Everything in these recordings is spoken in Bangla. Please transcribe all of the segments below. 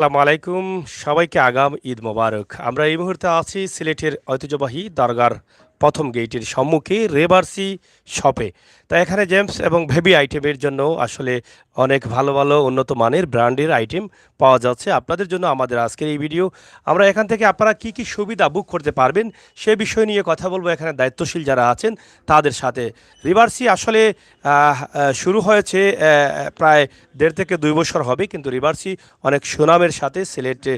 আসসালামু আলাইকুম। সবাইকে আগাম ঈদ মোবারক। আমরা এই মুহূর্তে আছি সিলেটের ঐতিহ্যবাহী দরগার প্রথম গেইটের সম্মুখে রেভার্সি শপে। তো এখানে জেমস এবং বেবি আইটেমের জন্য আসলে অনেক ভালো ভালো উন্নত মানের ব্র্যান্ডের আইটেম পাওয়া যাচ্ছে আপনাদের জন্য আমাদের আজকের এই ভিডিও। আমরা এখান থেকে আপনারা কি কি সুবিধা বুক করতে পারবেন সে বিষয় নিয়ে কথা বলবো এখানে দায়িত্বশীল যারা আছেন তাদের সাথে। রিভার্সি আসলে শুরু হয়েছে প্রায় ১.৫ থেকে ২ বছর হবে, কিন্তু রিভার্সি অনেক সুনামের সাথে সিলেটে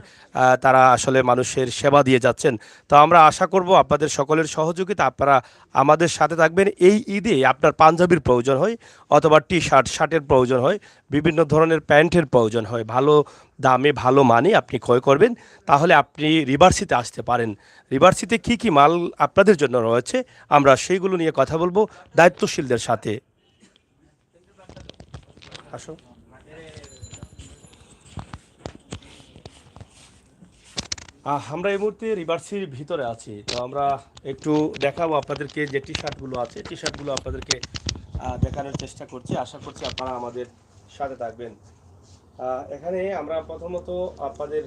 তারা আসলে মানুষের সেবা দিয়ে যাচ্ছেন। তো আমরা আশা করব আপনাদের সকলের সহযোগিতা আপনারা আমাদের সাথে থাকবেন। এই ঈদে আপনার পাঞ্জাবির প্রয়োজন হয় অথবা টি শার্ট শার্টের প্রয়োজন হয়, বিভিন্ন ধরনের প্যান্টের প্রয়োজন হয়, ভালো দামে ভালো মানে আপনি ক্রয় করবেন, তাহলে আপনি রিভার্সিতে আসতে পারেন। রিভার্সিতে কি কি মাল আপনাদের জন্য রয়েছে আমরা সেইগুলো নিয়ে কথা বলবো দায়িত্বশীলদের সাথে। আসো। আমরা এই মুহূর্তে রিভার্সির ভিতরে আছি। তো আমরা একটু দেখাবো আপনাদেরকে যে টি শার্টগুলো আছে, টি শার্টগুলো আপনাদেরকে দেখানোর চেষ্টা করছি। আশা করছি আপনারা আমাদের সাথে থাকবেন। এখানে আমরা প্রথমত আপনাদের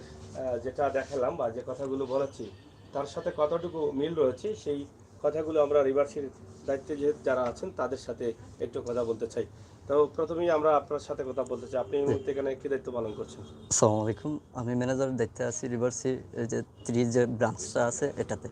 যেটা দেখালাম বা যে কথাগুলো বলেছি তার সাথে কতটুকু মিল রয়েছে সেই কথাগুলো আমরা রিভার্সির দায়িত্বে যে যারা আছেন তাদের সাথে একটু কথা বলতে চাই। তো প্রথমেই আমরা আপনার সাথে কথা বলতে চাই, আপনি এই মুহূর্তে এখানে কি দায়িত্ব পালন করছেন? আসসালামু আলাইকুম। আমি ম্যানেজার দায়িত্বে আছি রিভার্সির এই যে ৩ যে ব্রাঞ্চটা আছে এটাতে।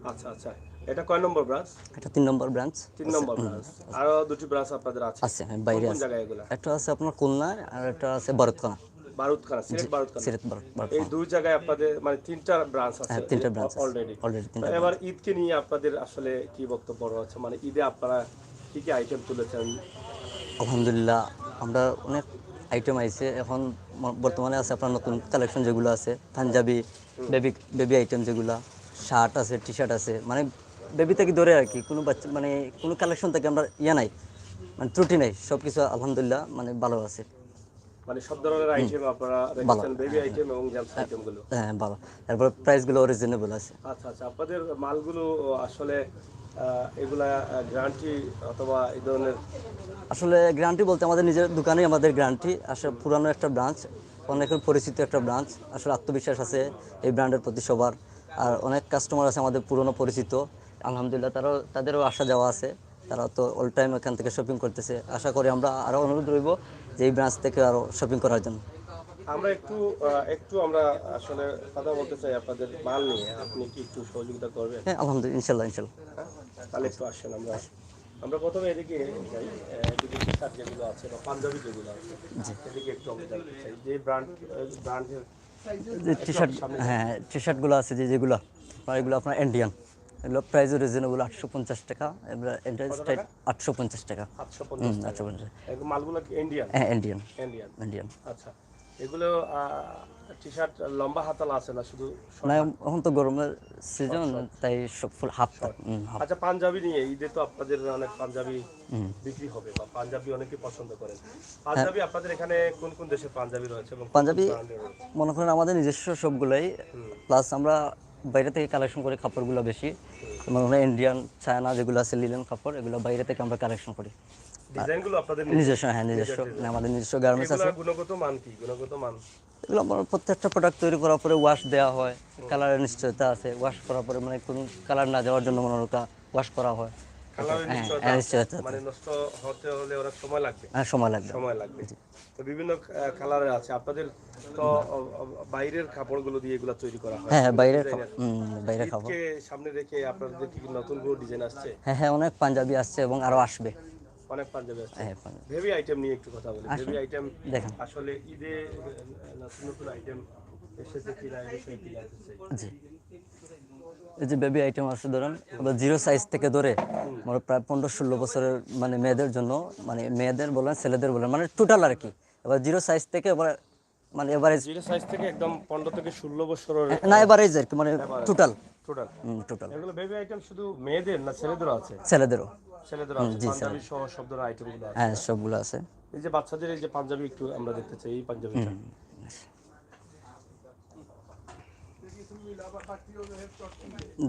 আচ্ছা আচ্ছা, এটা কয় নম্বর ব্রাঞ্চ? এটা ৩ নম্বর ব্রাঞ্চ ৩ আছে। নম্বর ব্রাঞ্চ। আরো দুটি ব্রাঞ্চ আপনাদের আছে? আছে, কোন বাইরে কোন আছে। জায়গায় এগুলা? একটা আছে আপনার খুলনায় আর একটা আছে বারুতখানা। বারুদখানা, জি, সিলেট বারুদখানা। সিলেট এই বারুতখানা। দুই জায়গায় আপনাদের মানে তিনটা ব্রাঞ্চ আছে হ্যাঁ, ৩টা ব্রাঞ্চ আছে। অলরেডি। অলরেডি তো ৩টা এবার ব্রাঞ্চ। ঈদকে নিয়ে আপনাদের আসলে কি বক্তব্য রয়েছে, মানে ঈদে আপনারা কি কি আইটেম তুলেছেন? আলহামদুলিল্লাহ আমরা অনেক আইটেম আইছে এখন। বর্তমানে আছে আপনার নতুন কালেকশন যেগুলো আছে পাঞ্জাবি, বেবি বেবি আইটেম যেগুলো, শার্ট আছে, টি শার্ট আছে, মানে বেবি থেকে ধরে আর কি কোনো বাচ্চা মানে কোনো কালেকশন থেকে আমরা নাই, মানে ত্রুটি নাই, সব কিছু আলহামদুলিল্লাহ মানে ভালো আছে। মানে সব ধরনের আইটেম আপনারা ভালো, রেখেছেন, বেবি আইটেম এবং জেন্টস আইটেম গুলো? হ্যাঁ ভালো। তারপর প্রাইসগুলো রিজনেবল আছে। আচ্ছা আচ্ছা, আপনাদের মালগুলো আসলে এগুলা গ্যারান্টি অথবা এই ধরনের? আসলে গ্যারান্টি বলতে আমাদের নিজের দোকানেই আমাদের গ্যারান্টি। আসলে পুরানো একটা ব্রাঞ্চ, অনেকের পরিচিত একটা ব্রাঞ্চ, আসলে আত্মবিশ্বাস আছে এই ব্র্যান্ডের প্রতি সবার। আর অনেক কাস্টমার আছে আমাদের পুরনো পরিচিত, আলহামদুলিল্লাহ তাদেরও আসা যাওয়া আছে, তারা তো অল টাইম এখান থেকে শপিং করতেছে। আশা করি আমরা আরও অনুরোধ রইব যে এই ব্রাঞ্চ থেকে আরও শপিং করার জন্য। আমরা একটু আমরা আসলে কথা বলতে চাই আপনাদের মাল নিয়ে, আপনি কি একটু সহযোগিতা করবেন? হ্যাঁ আলহামদুলিল্লাহ, ইনশাল্লাহ ইনশাল্লাহ। হ্যাঁ? তাহলে একটু আসেন, আমরা আমরা প্রথমে এদিকে যাই। এদিকে টি শার্ট যেগুলো আছে বা পাঞ্জাবি যেগুলো আছে এদিকে একটু আমরা জানতে চাই যে ব্র্যান্ডের যে টি একটু শার্ট, আপনি সামনে হ্যাঁ টি শার্টগুলো আছে যেগুলো আপনার, এগুলো আপনার ইন্ডিয়ান, এগুলো প্রাইসও রিজনেবল 850 টাকা। এবার কত স্টাইল টাকা? 850 টাকা। 850 টাকা। 850। এগুলো মালগুলো কি ইন্ডিয়ান? হ্যাঁ ইন্ডিয়ান। ইন্ডিয়ান। ইন্ডিয়ান। আচ্ছা, এগুলো টি শার্ট লম্বা হাতালা আছে না শুধু না, শর্ট হাত? এখন তো গরমের সিজন, শর্ট তাই সব ফুল হাফ শর্ট। হাফ। আচ্ছা, পাঞ্জাবি নিয়ে ঈদে তো আপনাদের অনেক পাঞ্জাবি বিক্রি হবে বা পাঞ্জাবি অনেকে পছন্দ করেন। হ্যাঁ পাঞ্জাবি আপনাদের এখানে কোন কোন দেশের পাঞ্জাবি রয়েছে এবং কোন কোন পাঞ্জাবি ব্র্যান্ডের রয়েছে? মনে করেন আমাদের নিজস্ব সবগুলাই, প্লাস আমরা বাইরে থেকে কালেকশন করি কাপড়গুলো বেশি। মনে করেন ইন্ডিয়ান, চায়না যেগুলো আছে লিলেন কাপড়, এগুলো বাইরে থেকে আমরা কালেকশন করি। ডিজাইনগুলো আপনাদের নিজস্ব, হ্যাঁ নিজস্ব, নিজের design। আমাদের নিজস্ব গার্মেন্টস আছে। এগুলার গুণগত মান কি? গুণগত মান? এগুলো আমার প্রত্যেকটা প্রোডাক্ট তৈরি করার পরে ওয়াশ দেওয়া হয়, কালারের নিশ্চয়তা আছে, ওয়াশ করার পরে মানে কোনো কালার না যাওয়ার জন্য মনে ওটা ওয়াশ করা হয়। কালারের হ্যাঁ নিশ্চয়তা হ্যাঁ, আছে? নিশ্চয়তা আছে। মানে নষ্ট হতে হলে অনেক সময় লাগবে? হ্যাঁ সময় লাগবে। সময় লাগবে। তো বিভিন্ন কালারের আছে আপনাদের। তো বাইরের কাপড়গুলো দিয়ে এগুলো তৈরি করা হয়, হ্যাঁ হ্যাঁ, বিভিন্ন বাইরের ডিজাইনের। বাইরের খাবার। ঈদকে সামনে রেখে আপনাদের কি নতুন কোনো ডিজাইন আসছে? হ্যাঁ হ্যাঁ, অনেক পাঞ্জাবি আসছে এবং আরও আসবে। অনেক পাঞ্জাবি আসছে। হ্যাঁ পাঞ্জাবি বেবি আইটেম নিয়ে একটু কথা বলি। আসুন বেবি আইটেম দেখেন। আসলে ঈদে নতুন নতুন আইটেম এসেছে কিনা এই বিষয়ে কি জানতে চাই। জি, এই যে বেবি আইটেম আছে ধরেন আবার জিরো সাইজ থেকে ধরে মানে প্রায় 15-16 বছরের মানে মেয়েদের জন্য, মানে মেয়েদের বলেন ছেলেদের বলেন মানে টোটাল আর কি। এবার জিরো সাইজ থেকে এবার মানে এভারেজ, জিরো সাইজ থেকে একদম 15 থেকে 16 বছরের না এভারেজ আর কি, মানে টোটাল টোটাল। টোটাল এগুলো বেবি আইটেম শুধু মেয়েদের না ছেলেদেরও আছে? ছেলেদেরও। ছেলেদেরও আছে, জি পাঞ্জাবি সহ সব ধরনের আইটেমগুলো আছে। হ্যাঁ সবগুলো আছে। এই যে বাচ্চাদের এই যে পাঞ্জাবি একটু আমরা দেখতে চাই, এই পাঞ্জাবিটা।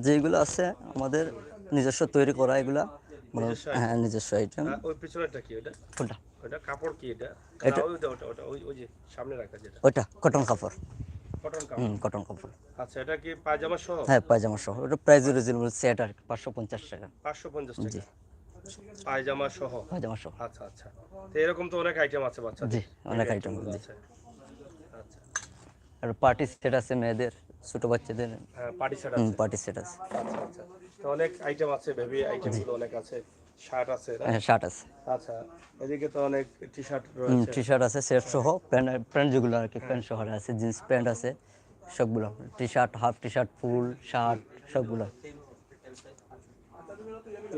যেগুলো আছে আমাদের নিজস্ব তৈরি করা, এগুলা মানে নিজস্ব হ্যাঁ item। নিজস্ব আইটেম। ওই পিছনেরটা কি ওটা? কোনটা? ওটা কাপড় কি এটা? এটা ওটা ওটা ওটা ওই ওই যে সামনে রাখা যেটা। ওইটা কটন কাপড়। কটন কাপড়। কটন কাপড়। আচ্ছা, এটা কি পায়জামা সহ? হ্যাঁ, পায়জামা সহ। ওটা প্রাইস রিজনেবল, সেট আর কি, 550 টাকা। 550 জি, টাকা পায়জামা সহ। পায়জামা সহ। আচ্ছা আচ্ছা, তো এরকম তো অনেক আইটেম আছে বাচ্চাদের, জি, অনেক বেবি আইটেম। আইটেমগুলো জি, আছে। আচ্ছা, আর পার্টি সেট আছে মেয়েদের, ছোট বাচ্চাদের। হ্যাঁ পার্টি সেট আছে। পার্টি সেট আছে। আচ্ছা আচ্ছা, তো অনেক আইটেম আছে, বেবি জি, আইটেমগুলো অনেক আছে। শার্ট আছে না? হ্যাঁ, শার্ট আছে। আচ্ছা, এদিকে তো অনেক টি শার্ট রয়েছে। টি শার্ট আছে সেট সহ, প্যান্ট প্যান্ট যেগুলো আর কি, প্যান্ট সহ আছে, জিন্স প্যান্ট আছে, সবগুলো। T shirt, half T shirt, full shirt, সবগুলো।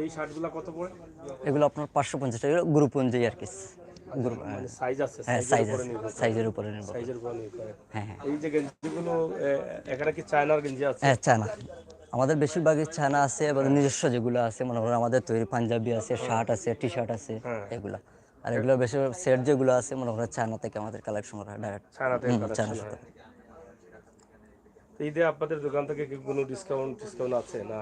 এই শার্টগুলো কত পড়ে? এগুলো আপনার 550 টাকা, গ্রুপ অনুযায়ী আর কি। গ্রুপ, মানে সাইজ আছে, হ্যাঁ, সাইজের সাইজ উপরে আছে, নির্ভর করে। সাইজের উপরে নির্ভর করে। সাইজের উপর নির্ভর করে। হ্যাঁ, হ্যাঁ, এই যে গেঞ্জিগুলো এখানে কি চায়নার গেঞ্জি আছে? হ্যাঁ, চায়না। আমাদের বেশিরভাগই চায়না আছে, এবং নিজস্ব যেগুলো আছে, মনে করেন আমাদের তৈরি পাঞ্জাবি আছে, শার্ট আছে, টি শার্ট আছে, হ্যাঁ। এগুলা। আর এগুলো বেশি সেট যেগুলো আছে, মনে করেন চায়না থেকে আমাদের কালেকশন করা ডাইরেক্ট। চায়না থেকে চায়না কালেকশন হয়। থেকে। তো ঈদে আপনাদের দোকান থেকে কি কোনো ডিসকাউন্ট আছে না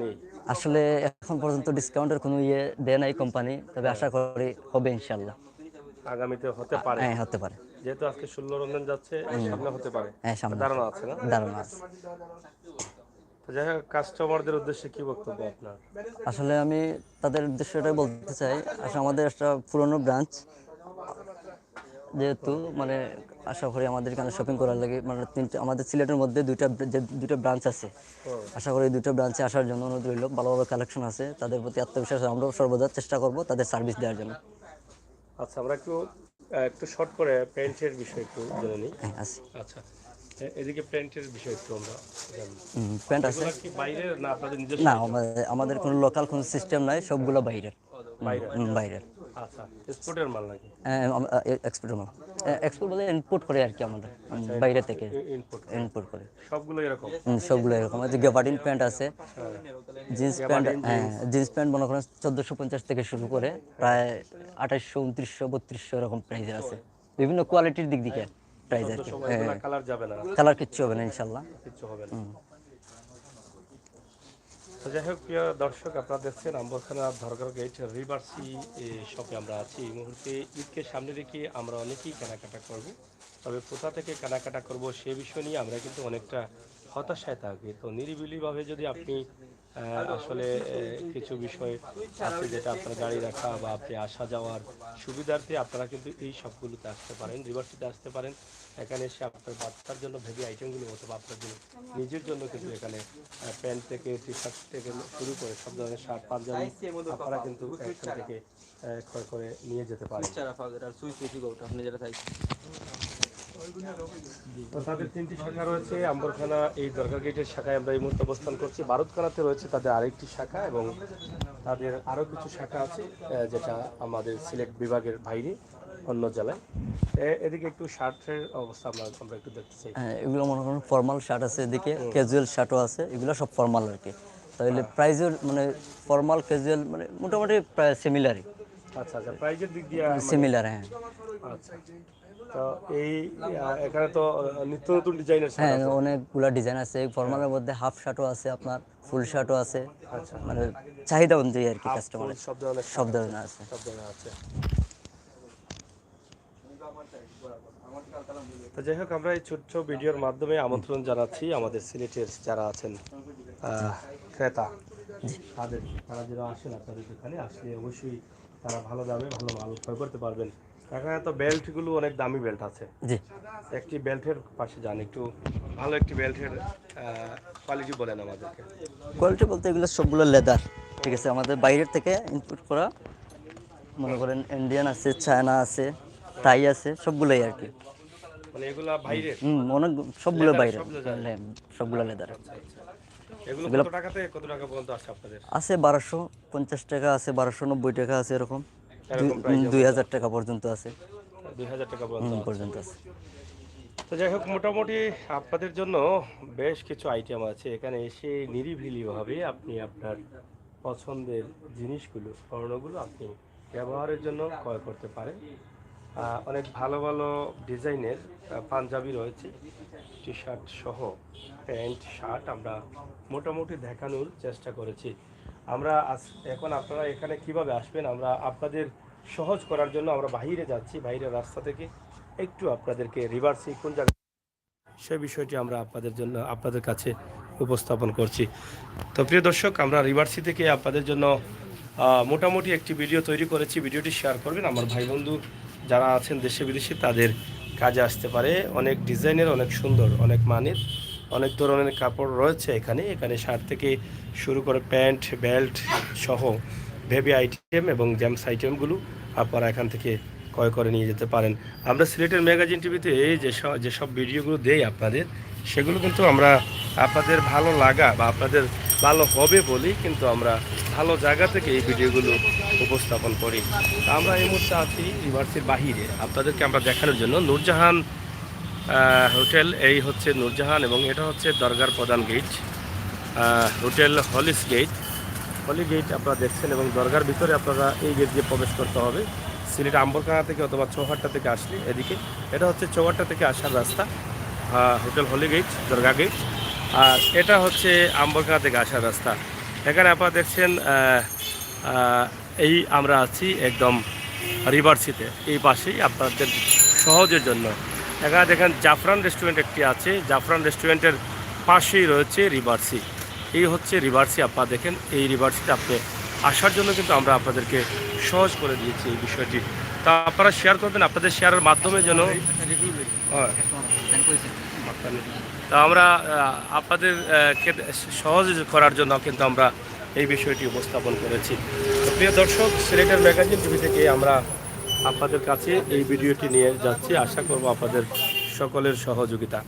নেই? আসলে এখন পর্যন্ত ডিসকাউন্টের কোনো ইয়ে দেয় নাই কোম্পানি, তবে আশা করি হবে ইনশাল্লাহ। আগামীতে হতে পারে, হ্যাঁ, হতে পারে। যেহেতু আজকে 16 রমজান যাচ্ছে, সামনে হতে পারে, হ্যাঁ, সামনে ধারণা আছে না? ধারণা আছে। তো যাই হোক, কাস্টমারদের উদ্দেশ্যে কি বক্তব্য আপনার? আসলে আমি তাদের উদ্দেশ্যে এটাই বলতে চাই, আসলে আমাদের একটা পুরনো ব্রাঞ্চ, যেহেতু মানে আশা করি আমাদের এখানে শপিং করার লাগে, মানে আমাদের সিলেটের মধ্যে দুইটা ব্রাঞ্চ আছে। আশা করি দুইটা ব্রাঞ্চে আসার জন্য অনুরোধ রইল। ভালো ভালো কালেকশন আছে, তাদের প্রতি আত্মবিশ্বাস, আমরা সর্বদা চেষ্টা করব তাদের সার্ভিস দেওয়ার জন্য। আচ্ছা, আমরা একটু শর্ট করে প্যান্টের বিষয় একটু জেনে নিই। হ্যাঁ, আছে। আচ্ছা, এদিকে প্যান্টের বিষয় একটু আমরা জানি। প্যান্ট আছে। এগুলা কি বাইরের না আপনাদের নিজস্ব না, item? আমাদের কোনো লোকাল কোনো সিস্টেম নাই, সবগুলো বাইরের। বাইরের। বাইরের। আচ্ছা, এক্সপোর্টের মাল নাকি? এক্সপোর্ট মাল। এক্সপোর্ট বলে ইনপুট করে আর কি, আমাদের বাইরে থেকে ইনপুট ইনপুট করে। সবগুলো এরকম? সবগুলো এরকম আছে। গ্যাবার্ডিন প্যান্ট আছে, জিন্স প্যান্ট। হ্যাঁ, জিন্স প্যান্ট মনে করেন 1450 থেকে শুরু করে প্রায় 2800, 2900, 3200 এরকম প্রাইজের আছে, বিভিন্ন কোয়ালিটির দিক থেকে প্রাইস আর কি। এগুলা কালার যাবে না? কালার কিচ্ছু হবে না ইনশাল্লাহ। কিচ্ছু হবে না। তো যাই হোক, প্রিয় দর্শক, আপনারা দেখছেন আম্বরখানা দরগার গেট রিভার্সি শপে আমরা আছি। এই মুহূর্তে ঈদকে সামনে রেখে আমরা অনেকেই কেনাকাটা করব, তবে কোথা থেকে কেনাকাটা করব সে বিষয় নিয়ে আমরা কিন্তু অনেকটা হতাশায় থাকি। তো নিরিবিলিভাবে যদি আপনি আসলে কিছু বিষয় আছে যেটা আপনার গাড়ি রাখা বা আপনি আসা যাওয়ার সুবিধার্থে আপনারা কিন্তু এই সবগুলোতে আসতে পারেন, রিভার্সিতে আসতে পারেন। এখানে এসে আপনার বাচ্চার জন্য ভেবি আইটেমগুলো অথবা আপনার জন্য নিজের জন্য কিন্তু এখানে প্যান্ট থেকে টি শার্ট থেকে শুরু করে সব ধরনের শার্ট পাঞ্জাবি আপনারা কিন্তু এখান থেকে ক্রয় করে নিয়ে যেতে পারেন। তো তাদের 3টি শাখা রয়েছে। আম্বরখানা এই দরগা গেটের শাখায় আমরা এই মুহূর্তে অবস্থান করছি। বারুদখানাতে রয়েছে তাদের আরেকটি শাখা, এবং তাদের আরও কিছু শাখা আছে যেটা আমাদের সিলেট বিভাগের বাইরে অন্য জেলায়। এদিকে একটু শার্টের অবস্থা আমরা একটু দেখতে চাই। এগুলো মনে করেন ফর্মাল শার্ট আছে, এদিকে ক্যাজুয়াল শার্টও আছে, এগুলো সব ফর্মাল আর কি। তাহলে প্রাইজের মানে ফর্মাল ক্যাজুয়াল মানে মোটামুটি প্রায় সিমিলারই। আচ্ছা আচ্ছা, প্রাইজের দিক দিয়ে সিমিলার, হ্যাঁ। আচ্ছা, তো এই এখানে তো নিত্য নতুন ডিজাইনের শার্ট হ্যাঁ, আছে। অনেকগুলা ডিজাইন আছে। ফর্মালের মধ্যে হাফ শার্টও আছে আপনার, ফুল শার্টও আছে। আচ্ছা, মানে চাহিদা অনুযায়ী আর কি, হাফ ফুল কাস্টমারের সব ধরনের সব ধরনের আছে। সব ধরনের আছে। তো যাই হোক, আমরা এই ছোট্ট ভিডিওর মাধ্যমে আমন্ত্রণ জানাচ্ছি আমাদের সিলেটের যারা আছেন ক্রেতা, তারা যারা আসেন আপনাদের দোকানে আসলে অবশ্যই তারা ভালো দামে ভালো মাল ক্রয় করতে পারবেন। এখানে তো বেল্টগুলো অনেক দামি বেল্ট আছে। জি, একটি বেল্টের পাশে যান, একটু ভালো একটি বেল্টের কোয়ালিটি বলেন আমাদেরকে। কোয়ালিটি বলতে এগুলো সবগুলো লেদার, ঠিক আছে, আমাদের বাইরের থেকে ইনপুট করা। মনে করেন ইন্ডিয়ান আছে, চায়না আছে, টাই আছে, সবগুলোই আর কি। মানে এগুলা বাইরের? অনেক, সবগুলো Leather, বাইরে, সব leather? সবগুলো লেদার। এগুলো কত টাকা থেকে কত টাকা পর্যন্ত আসে আপনাদের? আছে 1250 টাকা আছে, 1290 টাকা আছে, এরকম এরকম প্রাইস 2000 টাকা পর্যন্ত আছে। 2000 টাকা পর্যন্ত আছে। পর্যন্ত আছে। তো যাই হোক, মোটামুটি আপনাদের জন্য বেশ কিছু আইটেম আছে। এখানে এসে নিরিবিলিভাবে আপনি আপনার পছন্দের জিনিসগুলো, পণ্যগুলো আপনি ব্যবহারের জন্য ক্রয় করতে পারেন। অনেক ভালো ভালো ডিজাইনের পাঞ্জাবি রয়েছে, টি শার্ট সহ প্যান্ট শার্ট আমরা মোটামুটি দেখানোর চেষ্টা করেছি। আমরা এখন আপনারা এখানে কিভাবে আসবেন আমরা আপনাদের সহজ করার জন্য আমরা বাইরে যাচ্ছি, বাইরের রাস্তা থেকে একটু আপনাদেরকে রিভার্সি কোন জায়গায় সেই বিষয়টি আমরা আপনাদের কাছে উপস্থাপন করছি। তো প্রিয় দর্শক, আমরা রিভার্সি থেকে আপনাদের জন্য মোটামুটি একটি ভিডিও তৈরি করেছি। ভিডিওটি শেয়ার করবেন, আমার ভাই বন্ধু যারা আছেন দেশে বিদেশে তাদের কাজে আসতে পারে। অনেক ডিজাইনের, অনেক সুন্দর, অনেক মানের, অনেক ধরনের কাপড় রয়েছে এখানে শার্ট থেকে শুরু করে প্যান্ট, বেল্ট সহ বেবি আইটেম এবং জেমস আইটেমগুলো আপনারা এখান থেকে ক্রয় করে নিয়ে যেতে পারেন। আমরা সিলেটের ম্যাগাজিন টিভিতে যেসব ভিডিওগুলো দেই আপনাদের, সেগুলো কিন্তু আমরা আপনাদের ভালো লাগা বা আপনাদের ভালো হবে বলেই কিন্তু আমরা ভালো জায়গা থেকে এই ভিডিওগুলো উপস্থাপন করি। তা আমরা এই মুহূর্তে আছি রিভার্সির বাহিরে, আপনাদেরকে আমরা দেখানোর জন্য। নূরজাহান হোটেল, এই হচ্ছে নূরজাহান এবং এটা হচ্ছে দরগার প্রধান গেট। হোটেল হলি গেট আপনারা দেখছেন এবং দরগার ভিতরে আপনারা এই গেট দিয়ে প্রবেশ করতে হবে। সিলেট আম্বরখানা থেকে অথবা চৌহাট্টা থেকে আসলে এদিকে, এটা হচ্ছে চৌহাট্টা থেকে আসার রাস্তা, হোটেল হলি গেট, দরগা গেট। আর এটা হচ্ছে আম্বরখানা থেকে আসার রাস্তা। এখানে আপনারা দেখছেন এই আমরা আছি একদম রিভার্সিতে, এই পাশেই আপনাদের সহজের জন্য। এখানে দেখেন জাফরান রেস্টুরেন্ট একটি আছে, জাফরান রেস্টুরেন্টের পাশেই রয়েছে রিভার্সি। এই হচ্ছে রিভার্সি, আপনারা দেখেন এই রিভার্সিতে আপনি আসার জন্য কিন্তু আমরা আপনাদেরকে সহজ করে দিয়েছি এই বিষয়টি। তা আপনারা শেয়ার করবেন, আপনাদের শেয়ারের মাধ্যমে যেন তা আমরা আপনাদের সহজ করার জন্য কিন্তু আমরা এই বিষয়টি উপস্থাপন করেছি। তো প্রিয় দর্শক, সিলেটের ম্যাগাজিন টিভি থেকে আমরা আপনাদের কাছে এই ভিডিওটি নিয়ে যাচ্ছি। আশা করব আপনাদের সকলের সহযোগিতা।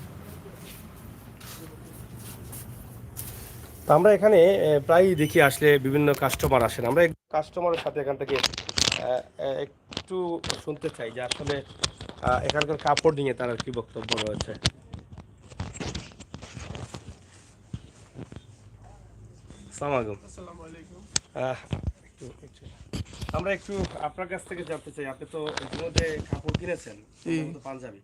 তো আমরা এখানে প্রায়ই দেখি আসলে বিভিন্ন কাস্টমার আসেন। আমরা কাস্টমারের সাথে এখান থেকে একটু শুনতে চাই যে আসলে এখানকার কাপড় নিয়ে তার কি বক্তব্য রয়েছে। আসসালামু আলাইকুম। আমরা একটু আপনার কাছ থেকে জানতে চাই, আপনি তো ইতিমধ্যে কাপড় কিনেছেন, পাঞ্জাবি।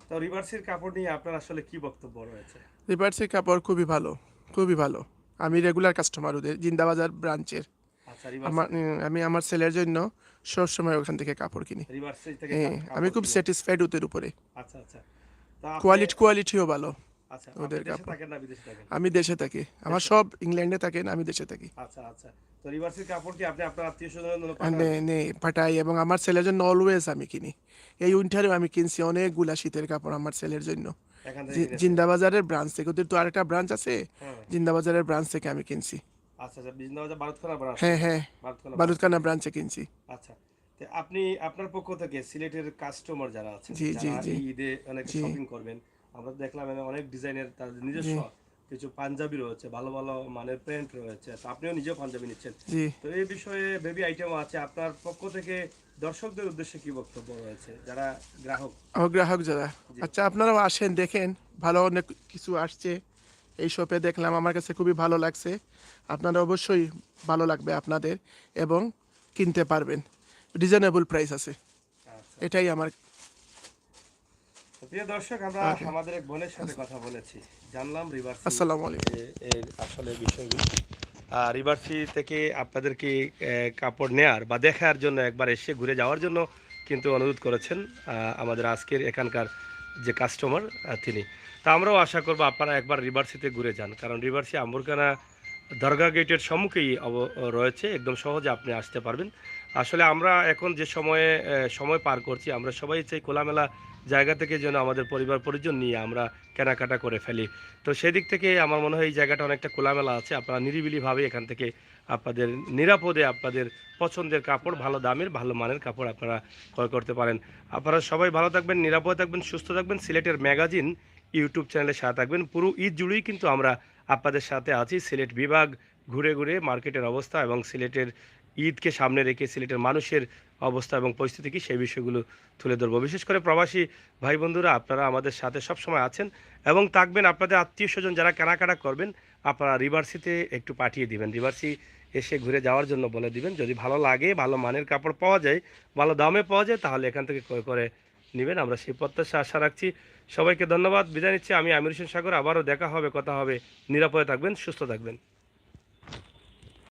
তো রিভার্সির কাপড় নিয়ে আপনার আসলে কি বক্তব্য রয়েছে? রিভার্সির কাপড় খুবই ভালো, খুবই ভালো। আমি রেগুলার কাস্টমার ওদের জিন্দাবাজার ব্রাঞ্চের। আচ্ছা, আমি আমার ছেলের জন্য সবসময় ওখান থেকে কাপড় কিনি। রিভার্সি থেকে আমি খুব স্যাটিসফাইড ওদের উপরে। আচ্ছা আচ্ছা। কোয়ালিটিও ভালো আচ্ছা, ওদের দেশে কাপড়। থাকেন না বিদেশে থাকেন? আমি দেশে থাকি, আমার সব ইংল্যান্ডে থাকেন, আমি দেশে থাকি। আচ্ছা আচ্ছা। তো রিভার্সির কাপড় কি আপনি আপনার আত্মীয়স্বজনের জন্য পাঠাই এবং আমার ছেলের জন্য অলওয়েজ আমি কিনি। এই উইন্টারেও আমি কিনছি অনেকগুলা শীতের কাপড় আমার ছেলের জন্য। এখান থেকে কিনেছেন? জিন্দাবাজারের ব্রাঞ্চ থেকে, ওদের তো আরেকটা ব্রাঞ্চ আছে, হ্যাঁ। জিন্দাবাজারের ব্রাঞ্চ থেকে আমি কিনছি। আচ্ছা আচ্ছা, বিজনবাজার বারুদখানা ব্রাঞ্চ? হ্যাঁ, বারুদখানা ব্রাঞ্চে কিনছি। আচ্ছা, তো আপনি আপনার পক্ষ থেকে সিলেটের কাস্টমার যারা আছেন, জি, জি, যারা জি। এই ঈদে অনেক জি। শপিং করবেন, আমরা দেখলাম এখানে অনেক ডিজাইনের তাদের নিজস্ব কিছু পাঞ্জাবি রয়েছে, ভালো ভালো মানের প্রিন্ট রয়েছে। তো আপনিও নিজেও পাঞ্জাবি নিচ্ছেন, জি। তো এই বিষয়ে বেবি আইটেম আছে, আপনার পক্ষ থেকে দর্শকদের উদ্দেশ্যে কি বক্তব্য রয়েছে যারা গ্রাহক? গ্রাহক যারা, আচ্ছা আপনারাও আসেন, দেখেন, ভালো অনেক কিছু আসছে এই শপে, দেখলাম, আমার কাছে খুবই ভালো লাগছে। আপনারা অবশ্যই ভালো লাগবে আপনাদের এবং কিনতে পারবেন, রিজনেবল প্রাইস আছে, আচ্ছা, এটাই আমার। প্রিয় দর্শক, আমরা আমাদের এক বোনের সাথে কথা বলেছি, জানলাম রিভার্সি আসসালামু আলাইকুম। এর আসলে বিষয়গুলো। রিভার্সি থেকে আপনাদেরকে কাপড় নেয়ার বা দেখার জন্য একবার এসে ঘুরে যাওয়ার জন্য কিন্তু অনুরোধ করেছেন আমাদের আজকের এখানকার যে কাস্টমার তিনি। তা আমরাও আশা করব আপনারা একবার রিভার্সিতে ঘুরে যান, কারণ রিভার্সি আম্বরখানা দরগা গেটের সম্মুখেই রয়েছে, একদম সহজে আপনি আসতে পারবেন। আসলে আমরা এখন যে সময় পার করছি, আমরা সবাই চাই খোলামেলা জায়গা থেকে যেন আমাদের পরিবার পরিজন নিয়ে আমরা কেনাকাটা করে ফেলি। তো সেদিক থেকে আমার মনে হয় এই জায়গাটা অনেকটা খোলামেলা আছে, আপনারা নিরিবিলিভাবে এখান থেকে আপনাদের নিরাপদে আপনাদের পছন্দের কাপড়, ভালো দামের ভালো মানের কাপড় আপনারা ক্রয় করতে পারেন। আপনারা সবাই ভালো থাকবেন, নিরাপদে থাকবেন, সুস্থ থাকবেন। সিলেটের ম্যাগাজিন ইউটিউব চ্যানেলের সাথে থাকবেন। পুরো ঈদ জুড়েই কিন্তু আমরা আপনাদের সাথে আছি। সিলেট বিভাগ ঘুরে ঘুরে মার্কেটের অবস্থা এবং সিলেটের ঈদকে সামনে রেখে সিলেটের মানুষের অবস্থা এবং পরিস্থিতি কি, সেই বিষয়গুলো তুলে ধরবো। বিশেষ করে প্রবাসী ভাই বন্ধুরা, আপনারা আমাদের সাথে সবসময় আছেন এবং থাকবেন। আপনাদের আত্মীয় স্বজন যারা কেনাকাটা করবেন, আপনারা রিভার্সিতে একটু পাঠিয়ে দিবেন, রিভার্সি এসে ঘুরে যাওয়ার জন্য বলে দিবেন। যদি ভালো লাগে, ভালো মানের কাপড় পাওয়া যায়, ভালো দামে পাওয়া যায়, তাহলে এখান থেকে ক্রয় করে নেবেন। আমরা সেই প্রত্যাশা আশা রাখছি। সবাইকে ধন্যবাদ, বিদায় নিচ্ছি। আমি আমির হোসেন সাগর। আবারও দেখা হবে, কথা হবে। নিরাপদে থাকবেন, সুস্থ থাকবেন।